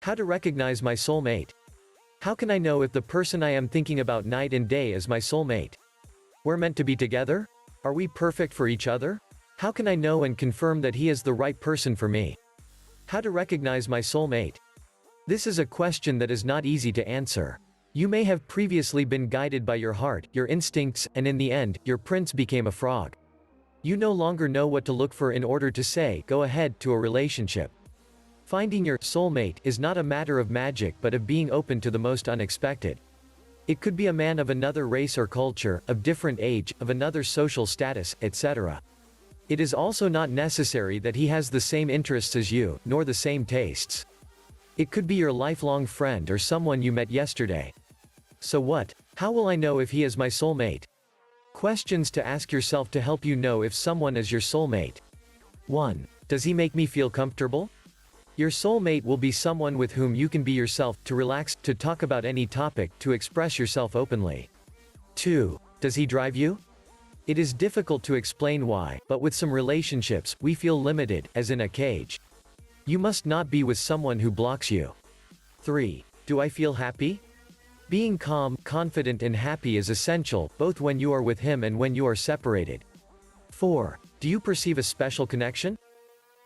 How to recognize my soulmate. How can I know if the person I am thinking about night and day is my soulmate? We're meant to be together? Are we perfect for each other? How can I know and confirm that he is the right person for me? How to recognize my soulmate? This is a question that is not easy to answer. You may have previously been guided by your heart, your instincts, and in the end, your prince became a frog. You no longer know what to look for in order to say, go ahead, to a relationship. Finding your soulmate is not a matter of magic but of being open to the most unexpected. It could be a man of another race or culture, of different age, of another social status, etc. It is also not necessary that he has the same interests as you, nor the same tastes. It could be your lifelong friend or someone you met yesterday. So what? How will I know if he is my soulmate? Questions to ask yourself to help you know if someone is your soulmate. 1. Does he make me feel comfortable? Your soulmate will be someone with whom you can be yourself, to relax, to talk about any topic, to express yourself openly. 2. Does he drive you? It is difficult to explain why, but with some relationships, we feel limited, as in a cage. You must not be with someone who blocks you. 3. Do I feel happy? Being calm, confident and happy is essential, both when you are with him and when you are separated. 4. Do you perceive a special connection?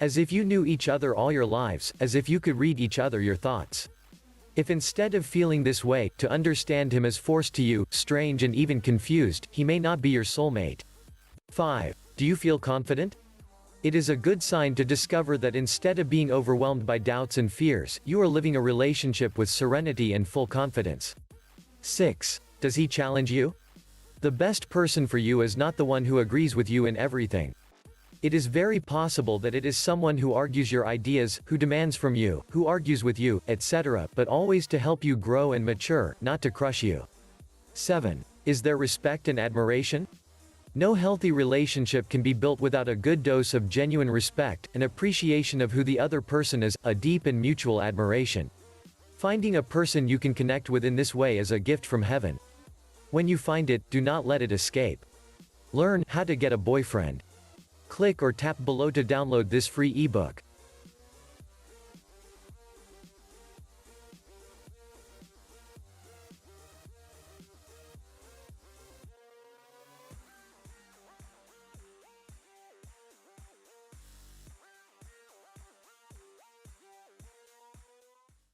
As if you knew each other all your lives, as if you could read each other your thoughts. If instead of feeling this way, to understand him as forced to you, strange and even confused, he may not be your soulmate. 5. Do you feel confident? It is a good sign to discover that instead of being overwhelmed by doubts and fears, you are living a relationship with serenity and full confidence. 6. Does he challenge you? The best person for you is not the one who agrees with you in everything. It is very possible that it is someone who argues your ideas, who demands from you, who argues with you, etc., but always to help you grow and mature, not to crush you. 7. Is there respect and admiration? No healthy relationship can be built without a good dose of genuine respect, an appreciation of who the other person is, a deep and mutual admiration. Finding a person you can connect with in this way is a gift from heaven. When you find it, do not let it escape. Learn how to get a boyfriend. Click or tap below to download this free ebook.